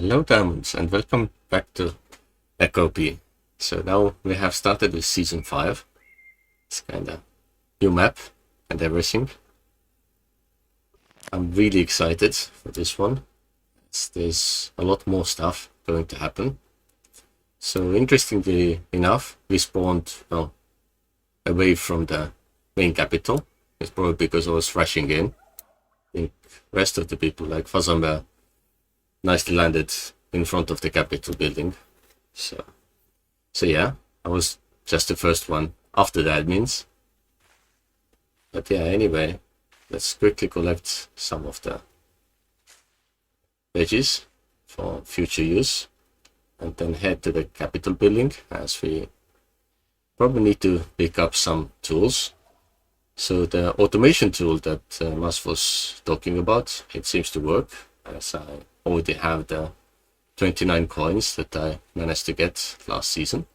Hello Diamonds and welcome back to Echo P. So now we have started with Season 5. It's kinda new map and everything. I'm really excited for this one. There's a lot more stuff going to happen. So interestingly enough, we spawned away from the main capital. It's probably because I was rushing in. I think rest of the people like Fazamba nicely landed in front of the Capitol building. So yeah, I was just the first one after the admins. But yeah, anyway, let's quickly collect some of the veggies for future use and then head to the Capitol building, as we probably need to pick up some tools. So the automation tool that Mas was talking about, it seems to work, as I already have the 29 coins that I managed to get last season.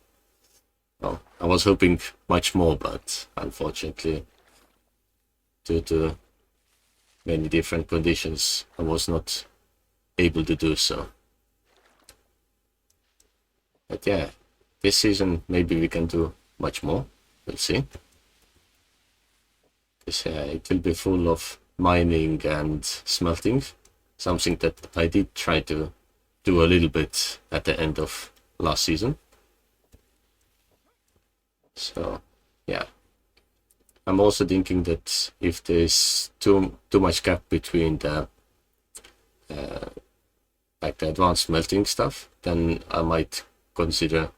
Well, I was hoping much more, but unfortunately, due to many different conditions, I was not able to do so. But yeah, this season maybe we can do much more. We'll see. Because it will be full of mining and smelting, something that I did try to do a little bit at the end of last season. So yeah, I'm also thinking that if there's too much gap between the like the advanced smelting stuff, then I might consider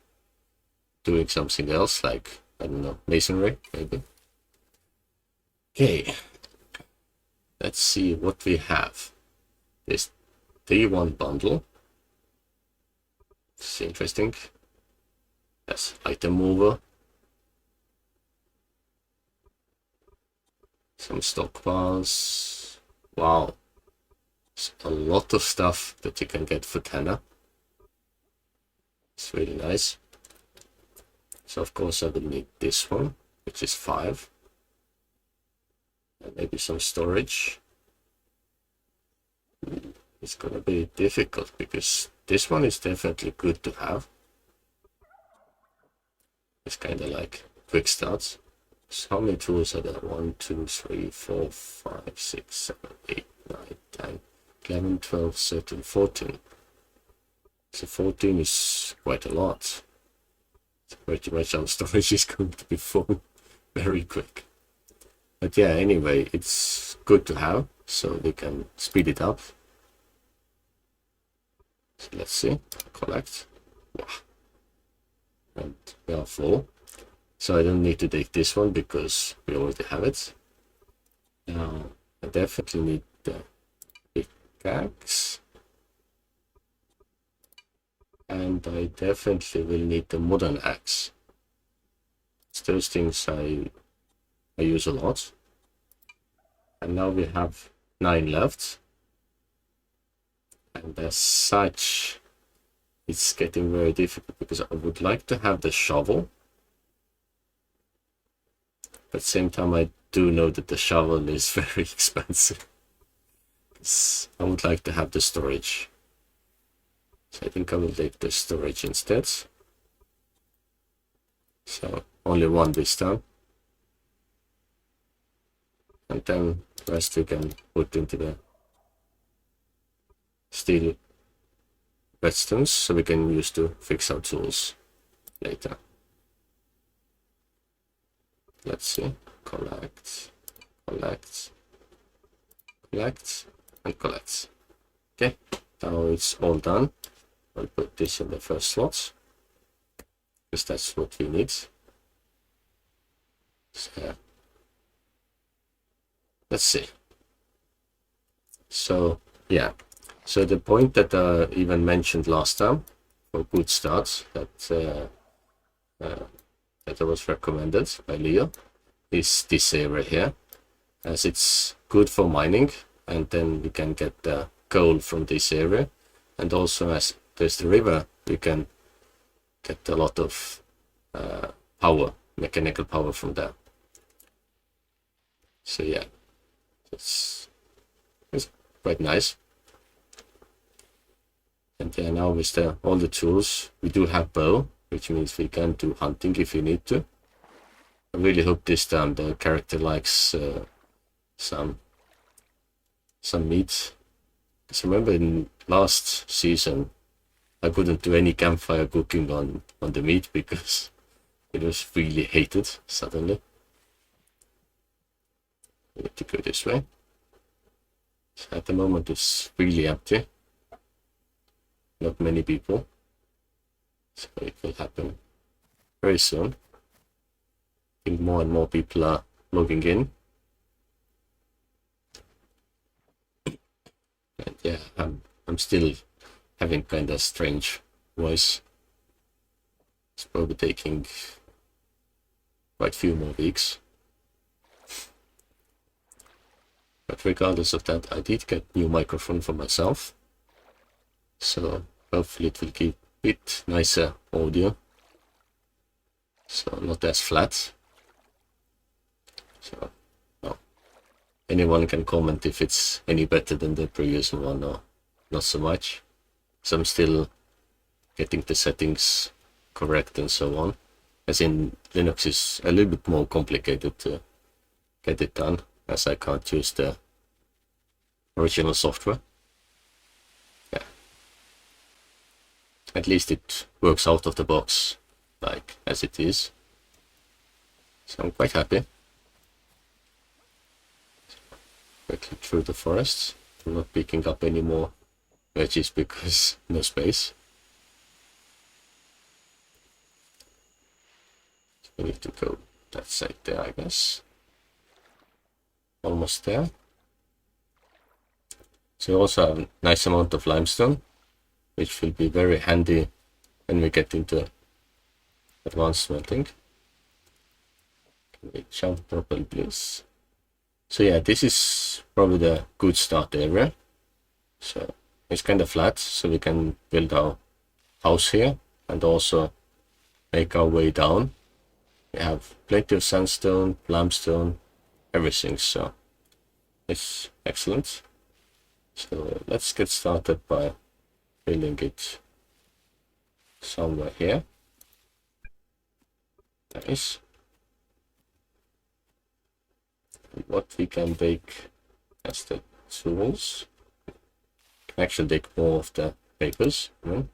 doing something else, like, I don't know, masonry maybe. Okay, let's see what we have. This D1 bundle. It's interesting. Yes, item mover. Some stockpiles. Wow. There's a lot of stuff that you can get for 10. It's really nice. So of course I will need this one, which is 5. And maybe some storage. It's gonna be difficult because this one is definitely good to have. It's kinda like quick starts. So how many tools are there? 1, 2, 3, 4, 5, 6, 7, 8, 9, 10, 11, 12, 13, 14. So 14 is quite a lot. Pretty much our storage is going to be full very quick. But yeah, anyway, it's good to have, so we can speed it up. So let's see, collect. Wow. And we are full. So I don't need to take this one because we already have it. Now, I definitely need the pickaxe. And I definitely will need the modern axe. It's those things I use a lot. And now we have 9 left. And as such, it's getting very difficult because I would like to have the shovel. But at the same time, I do know that the shovel is very expensive. I would like to have the storage. So I think I will take the storage instead. So only one this time. And then the rest we can put into the steel redstones, so we can use to fix our tools later. Let's see. Collect, collect, collect, and collect. Okay, now it's all done. I'll put this in the first slot, because that's what we need. So let's see. So yeah, so the point that I even mentioned last time for good starts that was recommended by Leo is this area here, as it's good for mining, and then we can get the coal from this area, and also as there's the river, we can get a lot of power, mechanical power from there. So yeah, it's quite nice. And yeah, now with all the tools, we do have bow, which means we can do hunting if we need to. I really hope this time the character likes some meat. Because remember in last season, I couldn't do any campfire cooking on the meat because it was really hated suddenly. We need to go this way. So at the moment it's really empty. Not many people. So it will happen very soon. I think more and more people are logging in. And yeah, I'm still having kind of strange voice. It's probably taking quite a few more weeks. But regardless of that, I did get new microphone for myself. So hopefully it will give a bit nicer audio. So not as flat. So well, anyone can comment if it's any better than the previous one or not so much. So I'm still getting the settings correct and so on. As in Linux is a little bit more complicated to get it done, as I can't use the original software. Yeah. At least it works out of the box, like as it is. So I'm quite happy. Quickly through the forest. I'm not picking up any more veggies because no space. So we need to go that side there, I guess. Almost there. So we also have a nice amount of limestone, which will be very handy when we get into advanced smelting. Can we jump properly, please? So yeah, this is probably the good start area. So it's kind of flat, so we can build our house here and also make our way down. We have plenty of sandstone, limestone, everything, so it's excellent. So let's get started by building it somewhere here. Nice. What we can bake as the tools. Can actually take more of the papers. We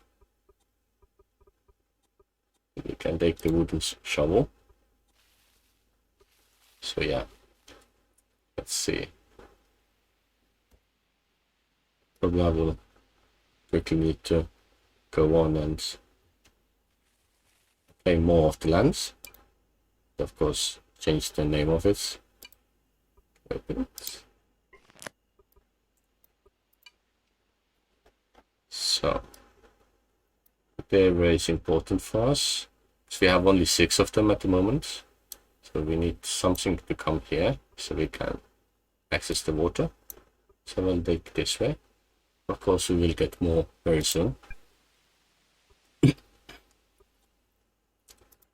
can take the wooden shovel. So yeah, let's see. Probably I will quickly need to go on and claim more of the lands. Of course, change the name of it. Open it. So, the area is important for us. So we have only 6 of them at the moment. So we need something to come here so we can access the water. So we'll take this way. Of course, we will get more very soon.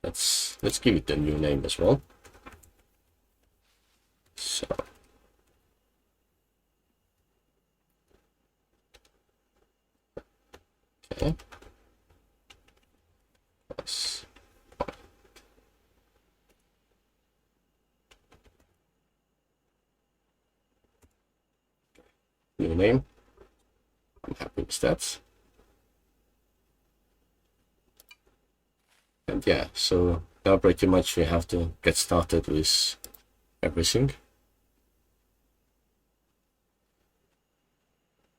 Let's give it a new name as well. So okay. Yes. New name. I'm happy with that. And yeah, so now pretty much we have to get started with everything.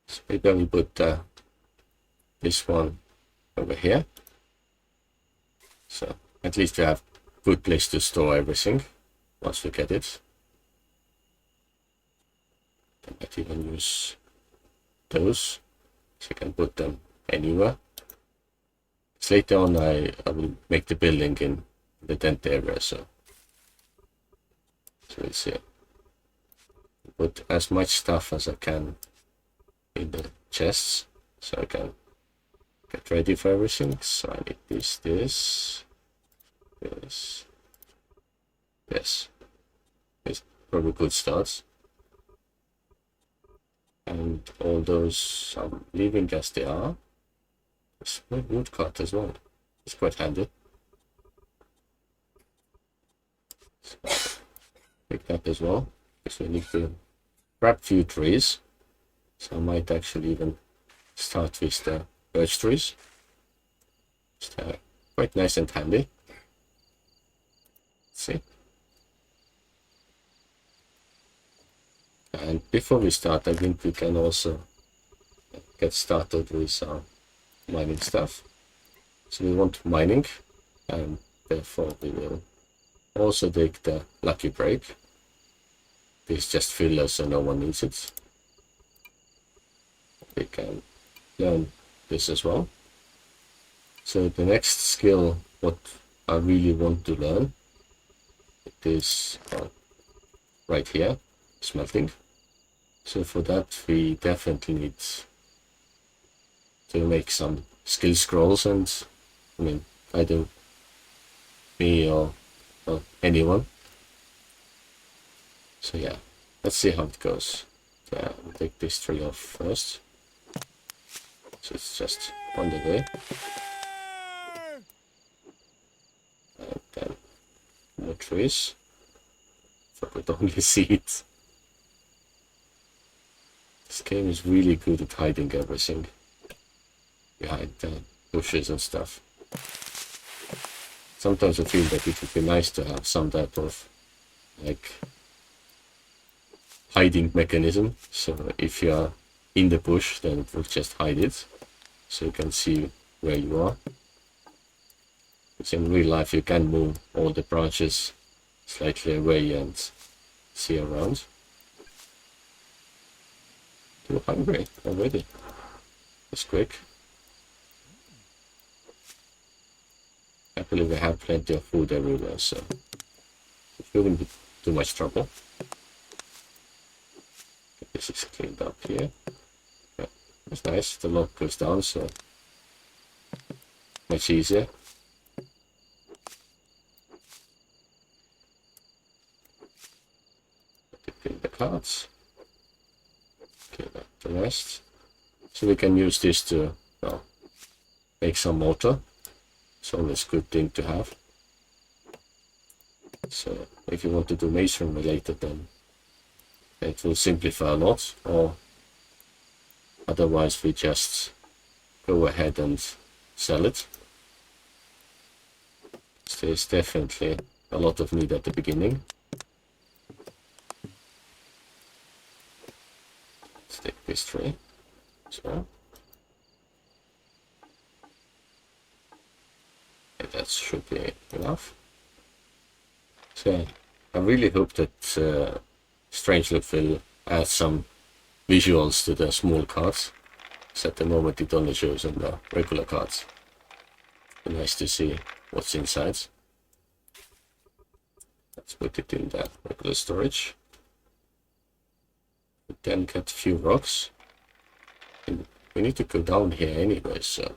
So maybe I will put this one over here. So at least we have a good place to store everything once we get it. I might even use those, so you can put them anywhere. So later on I will make the building in the tent area, so we'll see. Put as much stuff as I can in the chests so I can get ready for everything. So I need this. It's probably good starts. And all those I'm leaving as they are. It's a wood cut as well. It's quite handy. So, pick that as well, because we need to grab a few trees. So I might actually even start with the birch trees. It's quite nice and handy. Let's see. And before we start, I think we can also get started with mining stuff. So we want mining, and therefore we will also take the lucky break. This just fillers so no one needs it. We can learn this as well. So the next skill, what I really want to learn, it is right here, smelting. So for that we definitely need to make some skill scrolls, and I mean either me or anyone. So yeah, let's see how it goes. Yeah, I'll take this tree off first. So it's just on the way. And then more trees. So I could only see it. This game is really good at hiding everything behind the bushes and stuff. Sometimes I feel that it would be nice to have some type of like hiding mechanism. So if you are in the bush, then it will just hide it, so you can see where you are. Because in real life you can move all the branches slightly away and see around. Too hungry already. That's quick. Happily we have plenty of food everywhere, so it shouldn't be too much trouble. This is cleaned up here. Yeah, that's nice. The log goes down, so much easier. Clean the cards. Clean up the rest. So we can use this to, well, make some mortar. It's always a good thing to have. So if you want to do masonry later, then it will simplify a lot, or otherwise we just go ahead and sell it. So there's definitely a lot of need at the beginning. Let's take this tree. So that should be enough. So I really hope that Strangeloop will add some visuals to the small cards, because at the moment it only shows on the regular cards. It's nice to see what's inside. Let's put it in the regular storage. We then get a few rocks. And we need to go down here anyway, so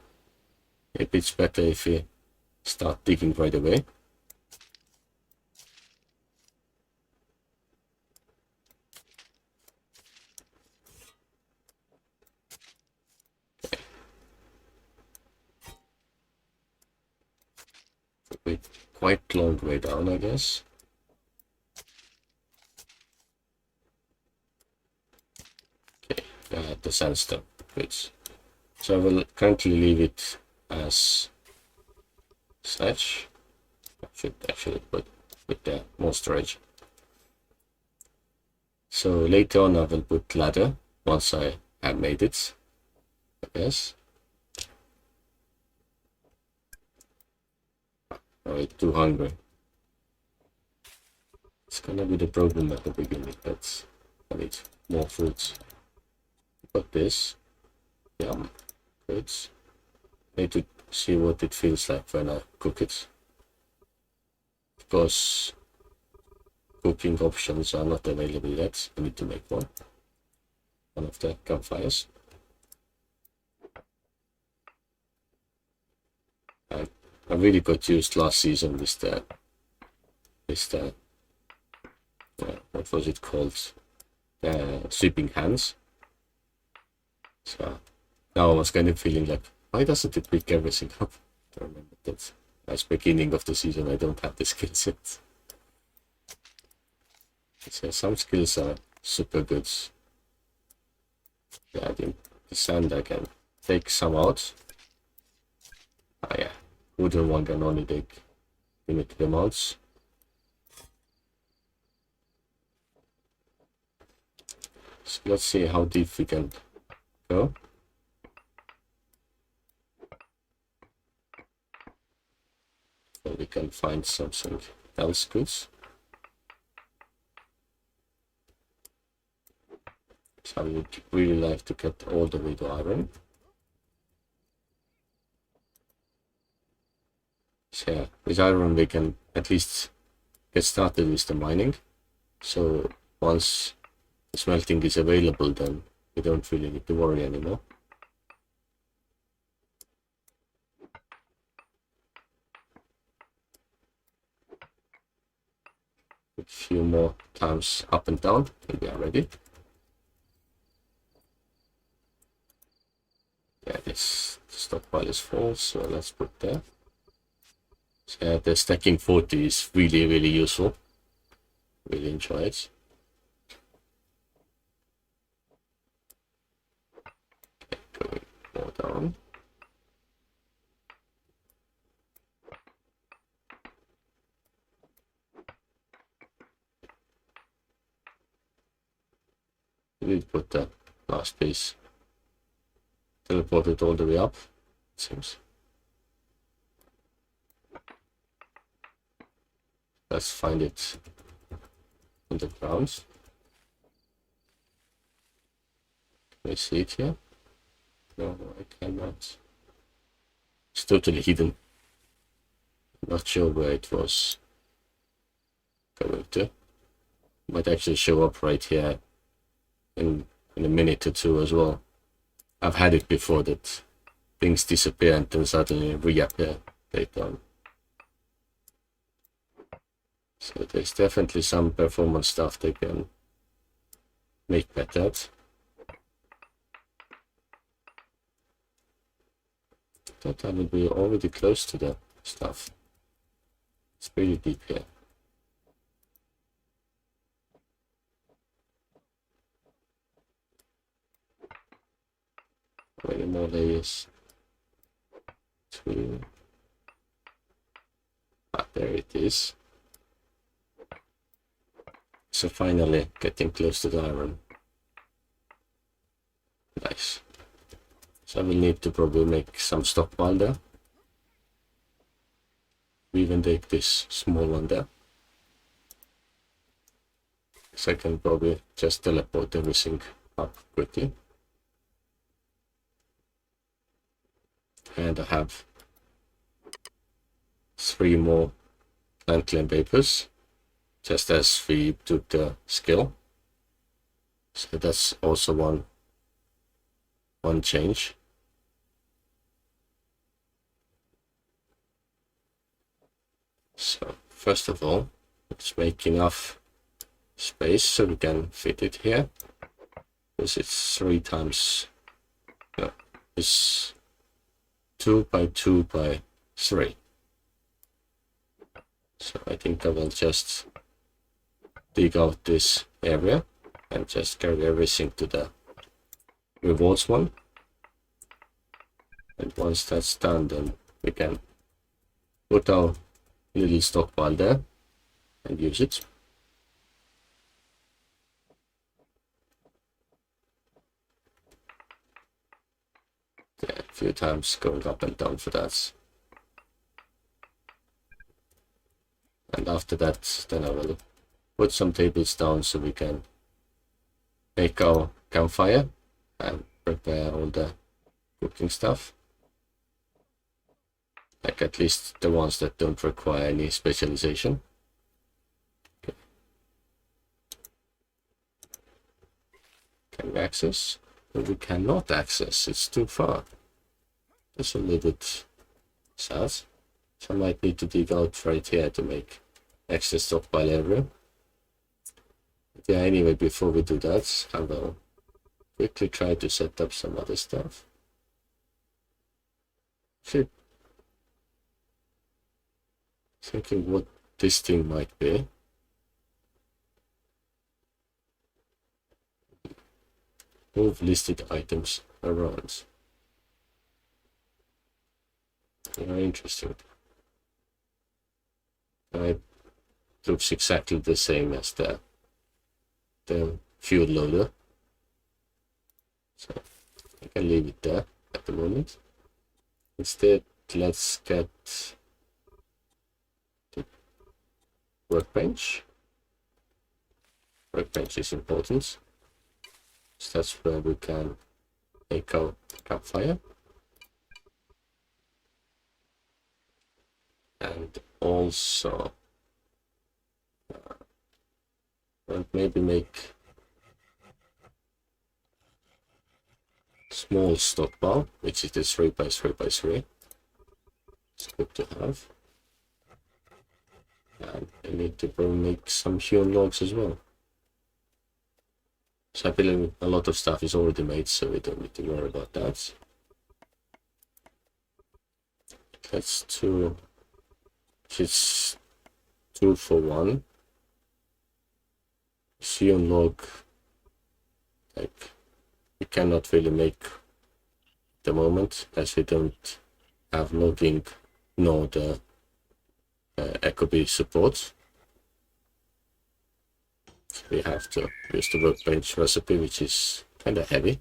maybe it's better if we start digging right away. We're quite long way down, I guess. Okay, the sandstone. Good. So I will currently leave it as such. I should actually put with the more storage. So later on I will put ladder once I have made it, I guess. Alright, too hungry. It's gonna be the problem at the beginning, but I need more fruits. Got this. Yum. Good. Need to see what it feels like when I cook it. Of course, cooking options are not available yet. I need to make one of the campfires. I really got used last season with the what was it called? The sweeping hands. So now I was kind of feeling like Why doesn't it pick everything up? I remember that as beginning of the season I don't have the skills yet. So some skills are super good. Yeah, the sand I can take some out. Ah yeah, wooden one can only take limited amounts. So let's see how deep we can go. So we can find something else good. So I would really like to get all the way to iron. So yeah, with iron we can at least get started with the mining. So once the smelting is available, then we don't really need to worry anymore. A few more times up and down and we are ready. Yeah, this stockpile is full, so let's put there. So yeah, the stacking 40 is really useful. Really enjoy it. Okay, going more down. We put the last piece. Teleport it all the way up, it seems. Let's find it on the ground. Can I see it here? No, I cannot. It's totally hidden. Not sure where it was going to. Might actually show up right here in a minute or two as well. I've had it before that things disappear and then suddenly reappear later on. So there's definitely some performance stuff they can make better at. Thought I would be already close to the stuff. It's pretty deep here. Many more layers. 2. Ah, there it is. So finally getting close to the iron. Nice. So I will need to probably make some stockpile there. We even take this small one there. So I can probably just teleport everything up quickly. And I have 3 more plant claim papers, just as we took the skill. So that's also one change. So first of all, let's make enough space so we can fit it here. Because it's 3 times, no, it's 2 by 2 by 3. So I think I will just dig out this area and just carry everything to the rewards one. And once that's done, then we can put our little stockpile there and use it. Yeah, a few times going up and down for that. And after that, then I will put some tables down so we can make our campfire and prepare all the cooking stuff. Like at least the ones that don't require any specialization. Okay. Can we access? But we cannot access, it's too far. That's a little bit sad. So I might need to dig out right here to make extra stockpile area. But yeah, anyway, before we do that, I will quickly try to set up some other stuff. Shit. Thinking what this thing might be. Move listed items around. Very interesting. It looks exactly the same as the fuel loader. So I can leave it there at the moment. Instead, let's get the workbench. Workbench is important. So that's where we can make our campfire. And also maybe make small stockpile, which is the 3x3x3. It's good to have. And I need to make some hewn logs as well. So I believe a lot of stuff is already made, so we don't need to worry about that. Let's do it's 2 for 1. Hewn log, like we cannot really make the moment as we don't have logging nor the Ecobee support. So we have to use the workbench recipe, which is kind of heavy.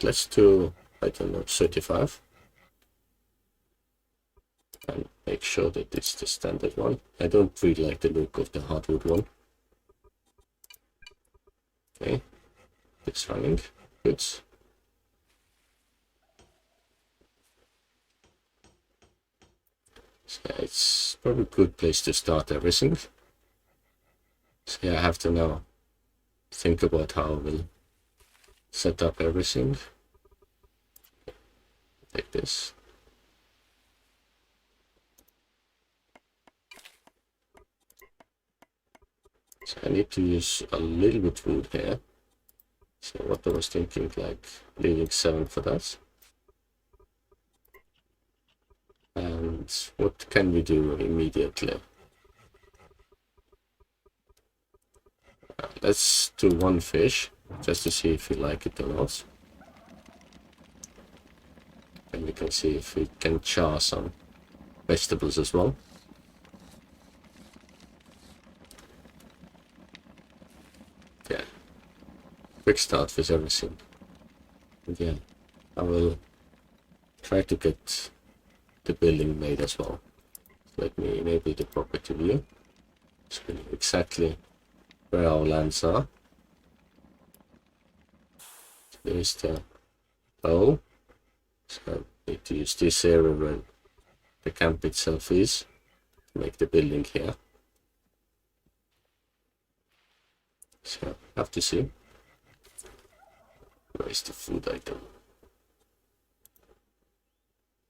Let's do, I don't know, 35. And make sure that it's the standard one. I don't really like the look of the hardwood one. Okay, it's running. Good. So it's probably a good place to start everything. So yeah, I have to now think about how I will set up everything. Like this. So I need to use a little bit of wood here. So what I was thinking, like leaving 7 for that. And what can we do immediately? Let's do 1 fish, just to see if we like it or not. And we can see if we can char some vegetables as well. Yeah, quick start with everything. And yeah, I will try to get the building made as well. Let me enable the property view. So we know exactly where our lands are. There is the bow. So I need to use this area where the camp itself is to make the building here. So I have to see. Where is the food item?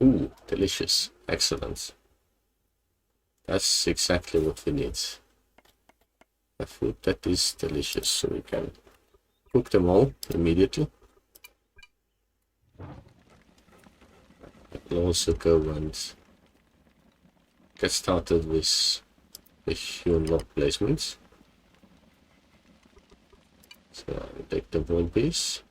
Ooh, delicious. Excellent. That's exactly what we need. A food that is delicious, so we can cook them all immediately. I will also go and get started with the hewn log placements. So I'll take the one piece.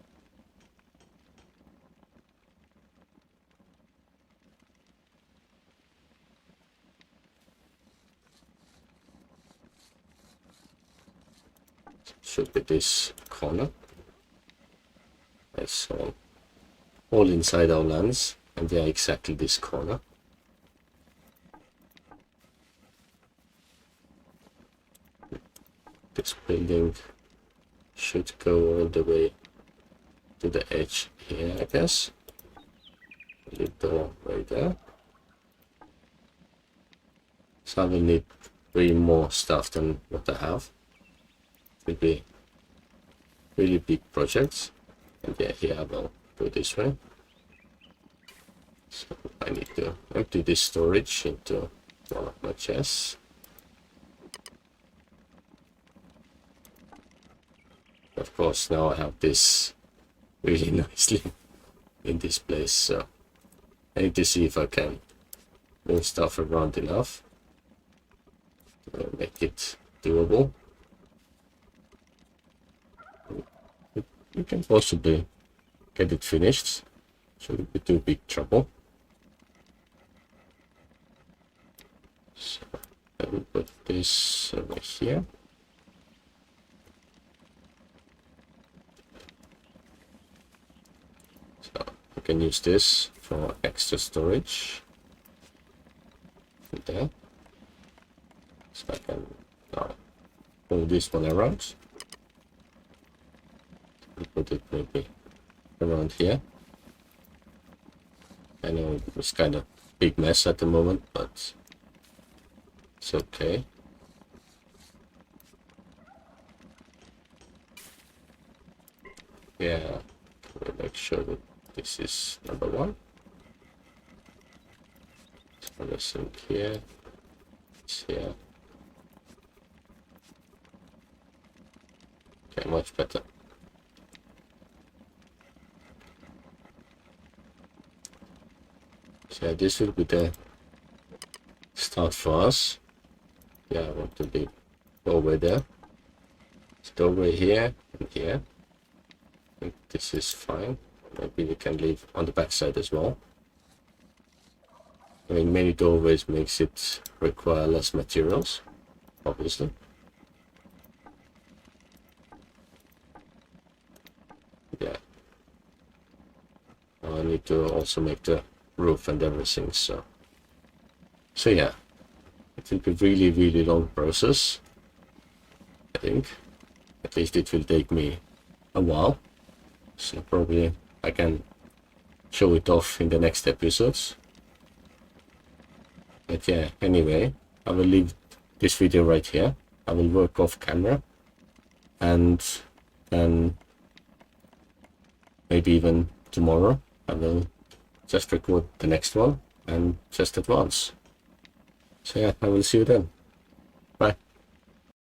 Should be this corner. That's all inside our lands, and they are exactly this corner. This building should go all the way to the edge here, I guess. Leave the right there. So I will need way more stuff than what I have. It will be really big projects. And yeah, here I will go this way. So I need to empty this storage into one of my chests. Of course, now I have this really nicely in this place, so I need to see if I can move stuff around enough to make it doable. You can possibly get it finished, shouldn't be too big trouble. So I will put this over here. So you can use this for extra storage. There. So I can now pull this one around. I'll put it maybe around here. I know it's kind of big mess at the moment, but it's okay. Yeah, we'll make sure that this is number 1. So the sink here, it's here. Okay, much better. So this will be the start for us. Yeah, I want to be doorway there. It's doorway here and here. I think this is fine. Maybe we can leave on the back side as well. I mean, many doorways makes it require less materials, obviously. Yeah. I need to also make the roof and everything, so yeah, it will be really long process. I think at least it will take me a while, so probably I can show it off in the next episodes. But yeah, anyway, I will leave this video right here. I will work off camera, and then maybe even tomorrow I will just record the next one and just advance. So yeah, I will see you then.